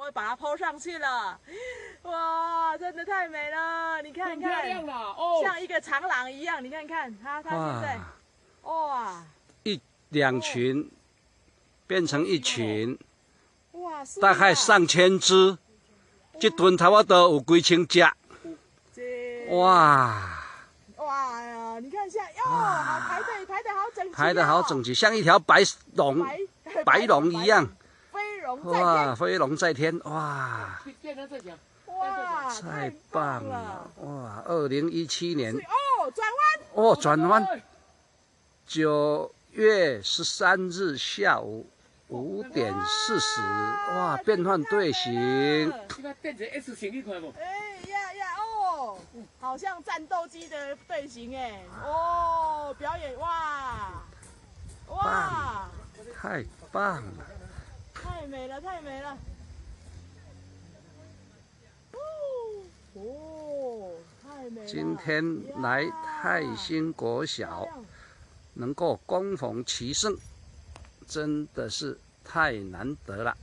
我把它 po 上去了。哇，真的太美了！你看看，漂亮了哦，像一个长廊一样。你看看它现在，哇，两群变成一群，哇，大概上千只，一吨差不多有几千只。哇！哇呀！你看像好排得好整齐，排得好整齐，像一条白龙一样。飞龙在天，哇，飞龙在天，哇！哇，太棒了！哇，2017年转弯转弯，9月13日下午5点40，哇，变换队形。好像战斗机的队形哎，表演哇，太棒了，太美了，太美了，太美了！今天来泰兴国小，能够恭逢其盛，真的是太难得了。